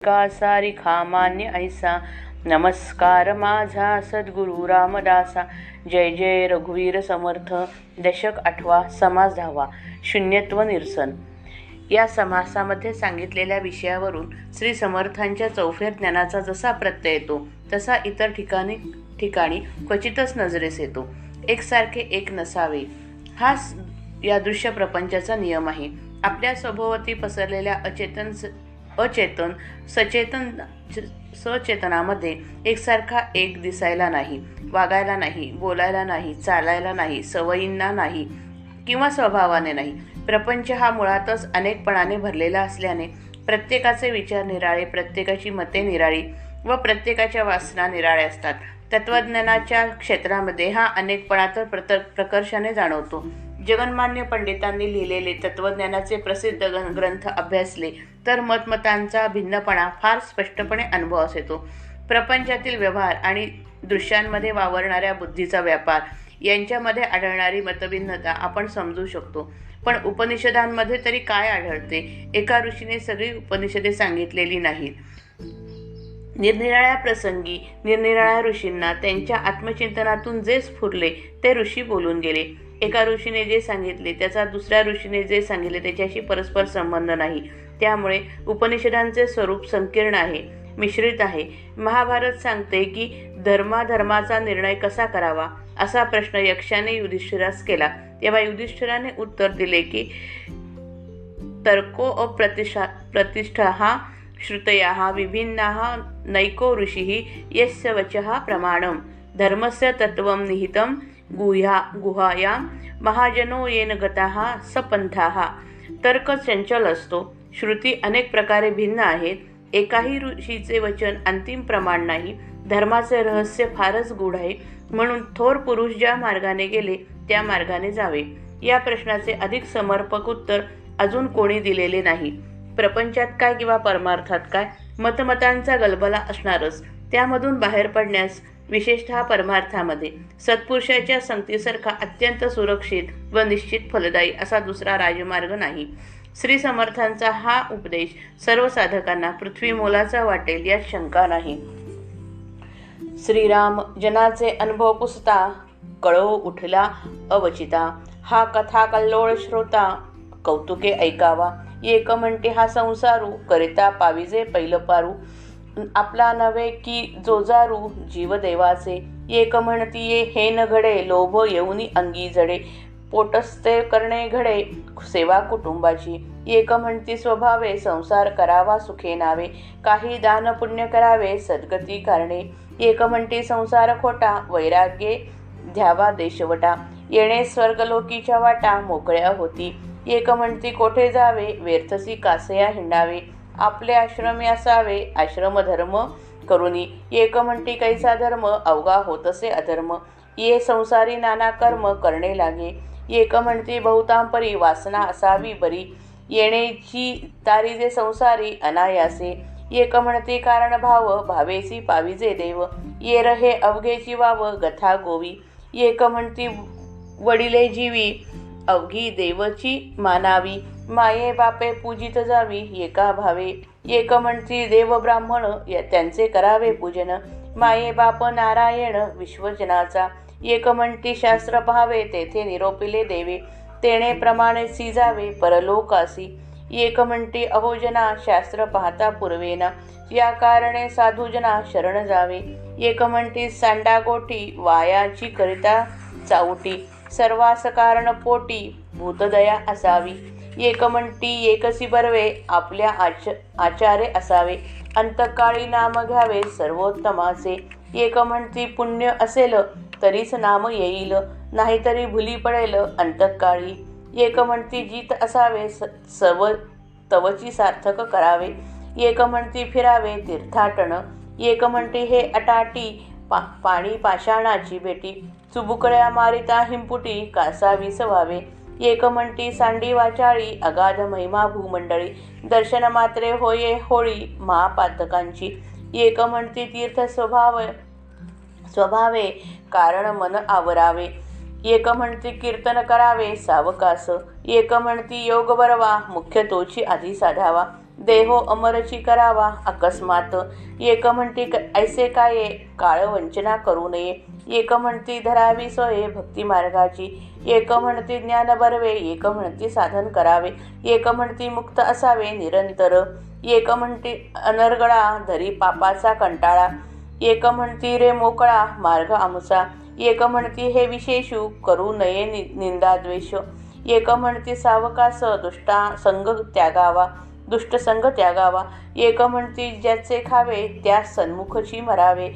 का सारिखा मान्य ऐसा, नमस्कार माझा सद्गुरु रामदासा. जय जय रघुवीर समर्थ. दशक 8वा, समास 10वा, शून्यत्व निरसन. या समासामध्ये सांगितलेल्या विषयावरून श्री समर्थांच्या चौफेर ज्ञानाचा जसा प्रत्यय येतो तसा इतर ठिकाणी क्वचितच नजरेस येतो. एकसारखे एक नसावे हा या दृश्य प्रपंचाचा नियम आहे. आपल्या सभोवती पसरलेल्या अचेतन सचेतनामध्ये एकसारखा एक दिसायला नाही, वागायला नाही, बोलायला नाही, चालायला नाही, सवयींना नाही किंवा स्वभावाने नाही. प्रपंच हा मुळातच अनेकपणाने भरलेला असल्याने प्रत्येकाचे विचार निराळे, प्रत्येकाची मते निराळी व प्रत्येकाच्या वासना निराळ्या असतात. तत्वज्ञानाच्या क्षेत्रामध्ये हा अनेकपणा तर प्रकर्षाने जाणवतो. जगन्मान्य पंडितांनी लिहिलेले तत्वज्ञानाचे प्रसिद्ध ग्रंथ अभ्यासले तर मतमतांचा भिन्नपणा फार स्पष्टपणे अनुभवास येतो. प्रपंचातील व्यवहार आणि दृश्यांमध्ये वावरणाऱ्या बुद्धीचा व्यापार यांच्यामध्ये आढळणारी मतभिन्नता आपण समजू शकतो. पण उपनिषदांमध्ये तरी काय आढळते? एका ऋषीने सगळी उपनिषदे सांगितलेली नाहीत. निरनिराळ्या प्रसंगी निरनिराळ्या ऋषींना त्यांच्या आत्मचिंतनातून जे स्फुरले ते ऋषी बोलून गेले. एका ऋषीने जे सांगितले त्याचा दुसऱ्या ऋषीने जे सांगितले त्याच्याशी परस्पर संबंध नाही. त्यामुळे उपनिषदांचे स्वरूप संकीर्ण आहे, मिश्रित आहे. महाभारत सांगते की धर्माचा निर्णय कसा करावा असा प्रश्न यक्षाने युधिष्ठिरास केला. तेव्हा युधिष्ठिराने उत्तर दिले की तर्को अप्रतिष्ठा श्रुतया विभिन्ना नैको ऋषी यस्य वचः प्रमाणम धर्मस्य तत्वं निहितं गुहायां महाजनो येन गताः सपंथाः. तर्क चंचल असतो, श्रुती अनेक प्रकारे भिन्न आहेत. एकाही ऋषीचे वचन अंतिम प्रमाण नाही. धर्माचे रहस्य फारच गूढ आहे, म्हणून थोर पुरुष ज्या मार्गाने गेले त्या मार्गाने जावे. या प्रश्नाचे अधिक समर्पक उत्तर अजून कोणी दिलेले नाही. प्रपंचात काय किंवा परमार्थात काय मतमतांचा गलबला असणारच. त्यामधून बाहेर पडण्यास, विशेषतः परमार्थामध्ये, सत्पुरुषाच्या संगतीसारखा अत्यंत सुरक्षित व निश्चित फलदायी असा दुसरा राजमार्ग नाही. श्री समर्थांचा हा उपदेश सर्व साधकांना पृथ्वी मोलाचा वाटेल यात शंका नाही. श्रीराम जनाचे अनुभव पुसता, कळो उठला अवचिता. हा कथा कल्लोळ श्रोता, कौतुके ऐकावा. एक म्हणते हा संसारू, करिता पाविजे पैल पारू. आपला नव्हे की जोजारू, जीवदेवाचे. एक म्हणतीये हे न घडे, लोभ येऊनी अंगी जडे. पोटस्थे करणे घडे, सेवा कुटुंबाची. एक म्हणती स्वभावे, संसार करावा सुखे नावे. काही दान पुण्य करावे, सद्गती करणे. एक म्हणती संसार खोटा, वैराग्ये ध्यावा देशवटा. येणे स्वर्गलोकीच्या वाटा, मोकळ्या होती. एक म्हणती कोठे जावे, व्यर्थसी कासया हिंडावे. आपले आश्रमी असावे, आश्रमधर्म करुनी. एक म्हणती कैसा धर्म, अवघा होतसे अधर्म. ये संसारी नाना कर्म करणे लागे. एक म्हणती बहुतांपरी, वासना असावी बरी. येणेची तारीजे संसारी अनायासे. एक म्हणती कारण भाव, भावेसी पाविजे देव. ये रहे अवघेची वाव, गथा गोवी. एक म्हणती वडिले जीवी, अवघी देवची मानावी. माये बापे पूजित जावी, एका भावे. एक म्हणती देव ब्राह्मण, त्यांचे करावे पूजन. माये बाप नारायण विश्वजनाचा. एक म्हणती शास्त्र पाहावे, तेथे निरोपिले देवे. तेणे प्रमाणे सी जावे परलोकासी. एक म्हणती अहोजना, शास्त्र पाहता पूर्वेना. या कारणे साधुजना शरण जावे. एक म्हणती सांडा गोठी, वायाची करिता चावटी. सर्वास कारण पोटी, भूतदया असावी. एक म्हणती एकसी बर्वे, आपल्या आचारे असावे. अंतकाळी नाम घ्यावे सर्वोत्तमाचे. एक म्हणती पुण्य असेल, तरीच नाम येईल. नाहीतरी भुली पडेल अंतकाळी. एक म्हणती जीत असावे, सर्व तवची सार्थक करावे. एक म्हणती फिरावे तीर्थाटन. एक म्हणती हे अटाटी, पाणी पाषाणाची भेटी. चुबुकळ्या मारिता हिंपुटी, कासावीस व्हावे. एक म्हणती सांडी वाचाळी, अगाध महिमा भूमंडळी. दर्शन मात्रे होये होळी, महापातकांची. एक म्हणती तीर्थ स्वभावे, कारण मन आवरावे. एक म्हणती कीर्तन करावे सावकास. एक म्हणती योग बरवा, मुख्य तोची आधी साधावा. देहो अमरची करावा अकस्मात, एक म्हणती ऐसे काये काळ वंचना करू नये, एक म्हणती धरावी सोये भक्ती मार्गाची, एक म्हणती ज्ञान बरवे, एक म्हणती साधन करावे, एक म्हणती मुक्त असावे निरंतर, एक म्हणती अनर्गळा धरी पापाचा कंटाळा, एक म्हणती रे मोकळा मार्ग आमचा, एक म्हणती हे विशेषू करू नये निंदा द्वेष, एक म्हणती सावकास दुष्ट संग त्यागावा, एक म्हणती ज्याचे खावे त्या सन्मुखची मरावे,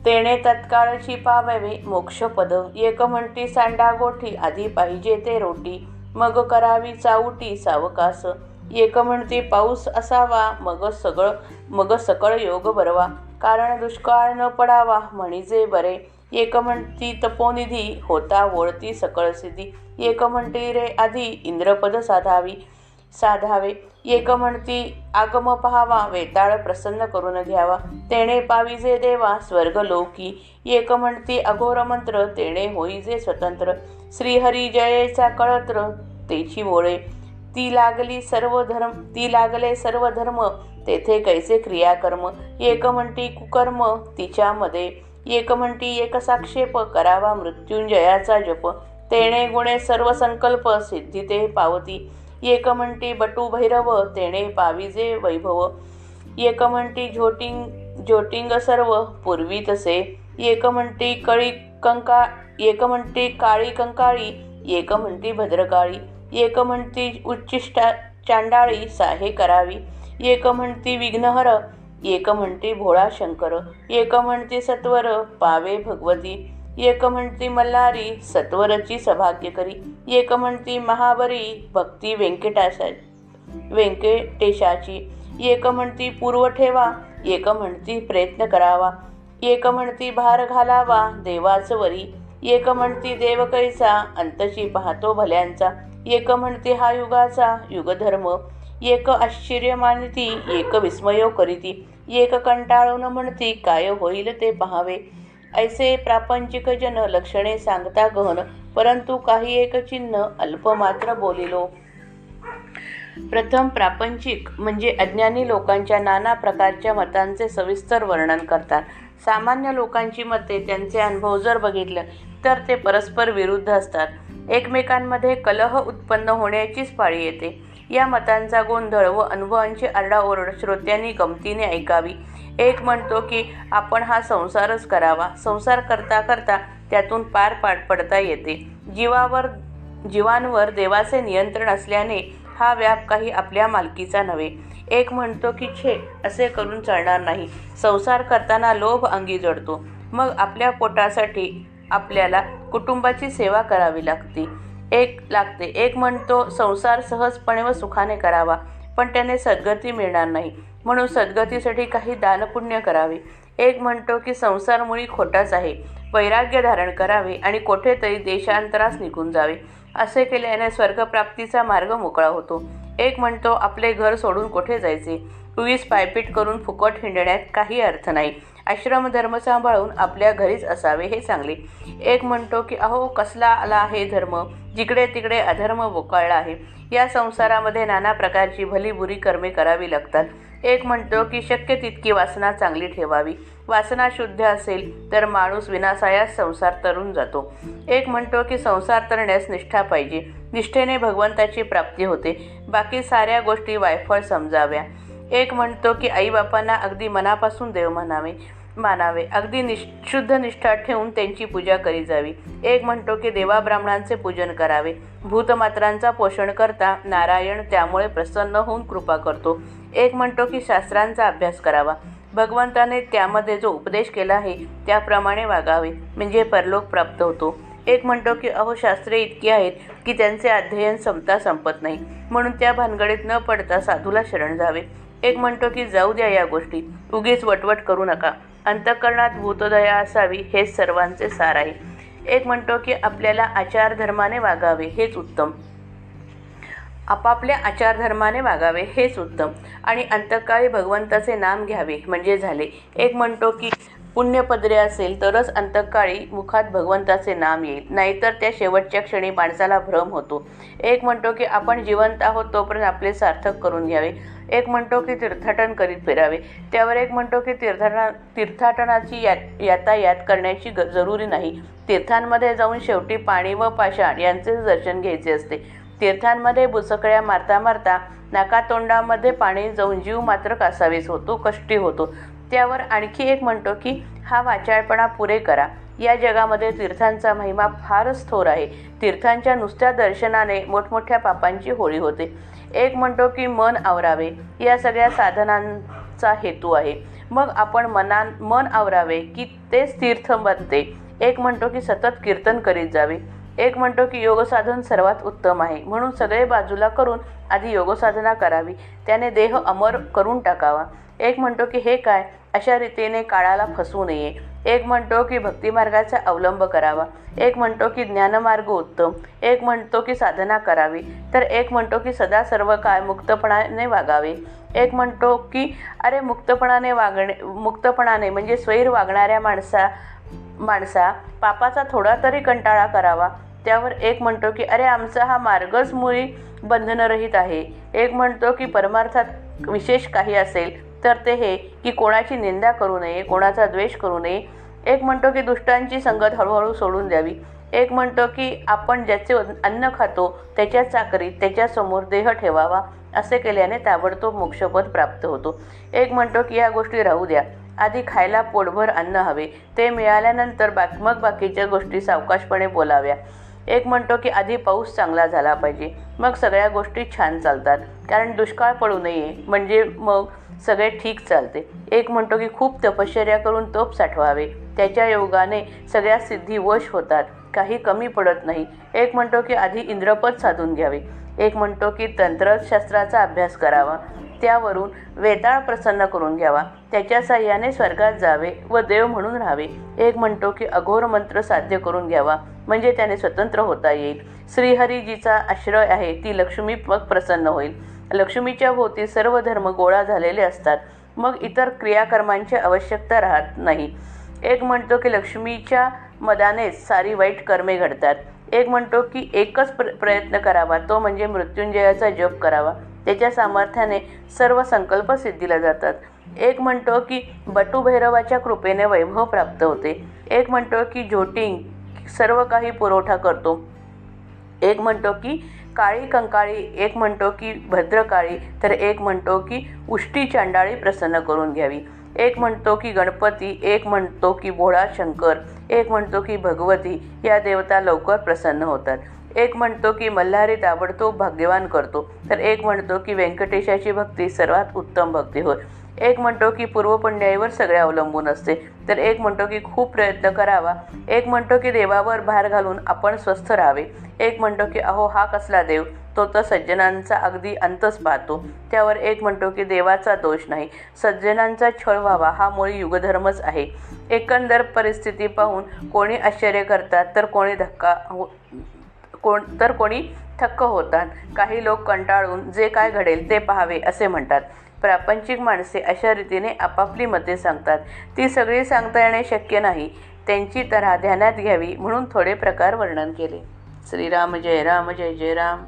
तेणे तत्काळची पावावे मोक्षपद, एक म्हणती सांडा गोठी आधी पाहिजे ते रोटी, मग करावी चाऊटी सावकास, एक म्हणती पाऊस असावा मग सकळ योग बरवा, कारण दुष्काळ न पडावा म्हणजे बरे, एक म्हणती तपोनिधी होता वळती सकळ सिद्धी, एक म्हणती रे आधी इंद्रपद साधावे, एक म्हणती आगम पहावा वेताळ प्रसन्न करून घ्यावा, तेणे पाविजे देवा स्वर्ग लोकी, एक म्हणती अघोर मंत्र तेणे होईजे स्वतंत्र, श्रीहरी जयेचा कळत्र तेची मोळे, ती लागले सर्व धर्म तेथे कैसे क्रियाकर्म, एक म्हणती कुकर्म तिच्यामध्ये, एक म्हणती एक साक्षेप करावा मृत्युंजयाचा जप, तेणे गुणे सर्व संकल्प सिद्धी ते पावती, एक म्हणती बटू भैरव तेणे पाविजे वैभव, एक म्हणती झोटिंग सर्व पूर्वी तसे, एक म्हणती काळी कंकाळी, एक म्हणती भद्रकाळी, एक म्हणती उच्चिष्टा चांडाळी साहे करावी, एक म्हणती विघ्नहर, एक म्हणती भोळा शंकर, एक म्हणती सत्वर पावे भगवती, एक म्हणती मल्हारी सत्वरची सौभाग्य करी, एक म्हणती महाबरी भक्ती व्यंकटेशाची, एक म्हणती पूर्व ठेवा, एक म्हणती प्रयत्न करावा, एक म्हणती भार घालावा देवाच वरी, एक म्हणती देव कैसा अंतची पाहतो भल्यांचा, एक म्हणती हा युगाचा युगधर्म, एक आश्चर्य मानती एक विस्मयो करीती, एक कंटाळून म्हणती काय होईल ते पहावे, ऐसे प्रापंचिक जन लक्षणे सांगता गहन, परंतु काही एक चिन्ह अल्पमात्र बोलिलो. प्रथम प्रापंचिक म्हणजे अज्ञानी लोकांच्या नाना प्रकारच्या मतांचे सविस्तर वर्णन करतात. सामान्य लोकांची मते त्यांचे अनुभव जर बघितलं तर ते परस्पर विरुद्ध असतात. एकमेकांमध्ये कलह उत्पन्न होण्याचीच पाळी येते. या मतांचा गोंधळ व अनुभवांची आरडाओरड श्रोत्यांनी गमतीने ऐकावी. एक म्हणतो की आपण हा संसारच करावा, संसार करता करता त्यातून पार पडता येते. जीवांवर देवाचे नियंत्रण असल्याने हा व्याप काही आपल्या मालकीचा नव्हे. एक म्हणतो की छे, असे करून चालणार नाही, संसार करताना लोभ अंगी जडतो, मग आपल्या पोटासाठी आपल्याला कुटुंबाची सेवा करावी लागते. एक म्हणतो संसार सहजपणे व सुखाने करावा, पण त्याने सद्गती मिळणार नाही, म्हणून सद्गतीसाठी काही दानपुण्य करावे. एक म्हणतो की संसार मुळी खोटाच आहे, वैराग्य धारण करावे आणि कोठेतरी देशांतरास निघून जावे, असे केल्याने स्वर्गप्राप्तीचा मार्ग मोकळा होतो. एक म्हणतो आपले घर सोडून कोठे जायचे, उगीच पायपीट करून फुकट हिंडण्यात काही अर्थ नाही, आश्रमधर्म सांभाळून आपल्या घरीच असावे हे चांगले. एक म्हणतो की अहो कसला आला आहे धर्म, जिकडे तिकडे अधर्म बोकाळला आहे, या संसारामध्ये नाना प्रकारची भलीबुरी कर्मे करावी लागतात. एक म्हणतो की शक्य तितकी वासना चांगली ठेवावी, वासना शुद्ध असेल तर माणूस विनाशायास संसार तरून जातो. एक म्हणतो की संसार तरण्यास निष्ठा पाहिजे, निष्ठेने भगवंताची प्राप्ती होते, बाकी साऱ्या गोष्टी वायफळ समजाव्या. एक म्हणतो की आईबापांना अगदी मनापासून देव मानावे, अगदी शुद्ध निष्ठा ठेवून त्यांची पूजा करी जावी. एक म्हणतो की देवा ब्राह्मणांचे पूजन करावे, भूतमात्रांचा पोषण करता नारायण त्यामुळे प्रसन्न होऊन कृपा करतो. एक म्हणतो की शास्त्रांचा अभ्यास करावा, भगवंताने त्यामध्ये जो उपदेश केला आहे त्याप्रमाणे वागावे, म्हणजे परलोक प्राप्त होतो. एक म्हणतो की अहो शास्त्रे इतकी आहेत की त्यांचे अध्ययन संपत नाही, म्हणून त्या भानगडीत न पडता साधूला शरण जावे. एक म्हणतो की जाऊ द्या या गोष्टी, उगीच वटवट करू नका, अंतःकरणात भूतदया असावी, हेच सर्वांचे सार आहे. एक म्हणतो की आपल्याला आचारधर्माने वागावे हेच उत्तम, आपापल्या आचारधर्माने वागावे हेच उत्तम आणि अंतःकाळी भगवंताचे नाम घ्यावे म्हणजे झाले. एक म्हणतो की पुण्यपदरे असेल तरच अंतकाळी मुखात भगवंताचे नाम येईल, नाहीतर त्या शेवटच्या क्षणी माणसाला भ्रम होतो. एक म्हणतो की आपण जिवंत आहोत तोपर्यंत आपले सार्थक करून घ्यावे, एक म्हणतो की तीर्थाटन करीत फिरावे, त्यावर एक म्हणतो की तीर्थाटनाची यातायात करण्याची जरुरी नाही. तीर्थांमध्ये जाऊन शेवटी पाणी व पाषाण यांचेच दर्शन घ्यायचे असते. तीर्थांमध्ये बुचकळ्या मारता मारता नाकातोंडामध्ये पाणी जाऊन जीव मात्र कासावीस होतो, कष्टी होतो. त्यावर आणखी एक म्हणतो की हा वाचाळपणा पुरे करा. या जगामध्ये तीर्थांचा महिमा फारच थोर आहे. तीर्थांच्या नुसत्या दर्शनाने मोठमोठ्या पापांची होळी होते. एक म्हणतो की मन आवरावे, या सगळ्या साधनांचा हेतू आहे. मग आपण मन आवरावे की तेच तीर्थ बनते. एक म्हणतो की सतत कीर्तन करीत जावे, एक म्हणतो की योगसाधन सर्वात उत्तम आहे, म्हणून सगळे बाजूला करून आधी योगसाधना करावी, त्याने देह अमर करून टाकावा. एक म्हणतो की हे काय, अशा रीतीने काळाला फसवू नये. एक म्हणतो की भक्तिमार्गाचा अवलंब करावा, एक म्हणतो की ज्ञानमार्ग उत्तम, एक म्हणतो की साधना करावी, तर एक म्हणतो की सदा सर्व काळ मुक्तपणाने वागावे. एक म्हणतो की अरे मुक्तपणाने म्हणजे स्वैर वागणाऱ्या माणसा पापाचा थोडा तरी कंटाळा करावा. त्यावर एक म्हणतो की अरे आमचा हा मार्गच मुळी बंधनरहित आहे. एक म्हणतो की परमार्थात विशेष काही असेल तर ते हे की कोणाची निंदा करू नये, कोणाचा द्वेष करू नये. एक म्हणतो की दुष्टांची संगत हळूहळू सोडून द्यावी. एक म्हणतो की आपण ज्याचे अन्न खातो त्याच्या चाकरीत त्याच्यासमोर देह ठेवावा, असे केल्याने ताबडतोब मोक्षपद प्राप्त होतो. एक म्हणतो की या गोष्टी राहू द्या, आधी खायला पोटभर अन्न हवे, ते मिळाल्यानंतर मग बाकीच्या गोष्टी सावकाशपणे बोलाव्या. एक म्हणतो की आधी पाऊस चांगला झाला पाहिजे, मग सगळ्या गोष्टी छान चालतात, कारण दुष्काळ पडू नये म्हणजे मग सगळे ठीक चालते. एक म्हणतो की खूप तपश्चर्या करून तप साठवावे, त्याच्या योगाने सगळ्या सिद्धी वश होतात, काही कमी पडत नाही. एक म्हणतो की आधी इंद्रपद साधून घ्यावे, एक म्हणतो की तंत्रशास्त्राचा अभ्यास करावा, त्यावरून वेताळ प्रसन्न करून घ्यावा, त्याच्या साह्याने स्वर्गात जावे व देव म्हणून राहावे. एक म्हणतो की अघोर मंत्र साध्य करून घ्यावा, म्हणजे त्याने स्वतंत्र होता येईल. श्रीहरी जिचा आश्रय आहे ती लक्ष्मी मग प्रसन्न होईल. लक्ष्मीच्या भोवती सर्व धर्म गोळा झालेले असतात, मग इतर क्रियाकर्मांची आवश्यकता राहत नाही. एक म्हणतो की लक्ष्मीच्या मदानेच सारी वाईट कर्मे घडतात. एक म्हणतो की एकच प्रयत्न करावा, तो म्हणजे मृत्युंजयाचा जप करावा, त्याच्या सामर्थ्याने सर्व संकल्प सिद्धीला जातात. एक म्हणतो की बटुभैरवाच्या कृपेने वैभव प्राप्त होते. एक म्हणतो की ज्योतिंग सर्व काही पुरवठा करतो. एक म्हणतो की काळी कंकाळी, एक म्हणतो की भद्रकाळी, तर एक म्हणतो की उष्टी चांडाळी प्रसन्न करून घ्यावी. एक म्हणतो की गणपती, एक म्हणतो की भोळा शंकर, एक म्हणतो की भगवती, या देवता लवकर प्रसन्न होतात. एक म्हणतो की मल्हारी ताबडतोब भाग्यवान करतो, तर एक म्हणतो की व्यंकटेशाची भक्ती सर्वात उत्तम भक्ती होय. एक म्हणतो की पूर्वपुण्याईवर सगळे अवलंबून असते, तर एक म्हणतो की खूप प्रयत्न करावा. एक म्हणतो की देवावर भार घालून आपण स्वस्थ राहावे. एक म्हणतो की अहो हा कसला देव, तो तर सज्जनांचा अगदी अंतच पाहतो. त्यावर एक म्हणतो की देवाचा दोष नाही, सज्जनांचा छळ व्हावा हा मुळी युगधर्मच आहे. एकंदर परिस्थिती पाहून कोणी आश्चर्य करतात, तर कोणी थक्क होतात. काही लोक कंटाळून जे काय घडेल ते पाहावे असे म्हणतात. प्रापंचिक माणसे अशा रीतीने आपापली मते सांगतात. ती सगळी सांगता येणे शक्य नाही, त्यांची तऱ्हा ध्यानात घ्यावी म्हणून थोडे प्रकार वर्णन केले. श्रीराम जय राम, जय जय राम.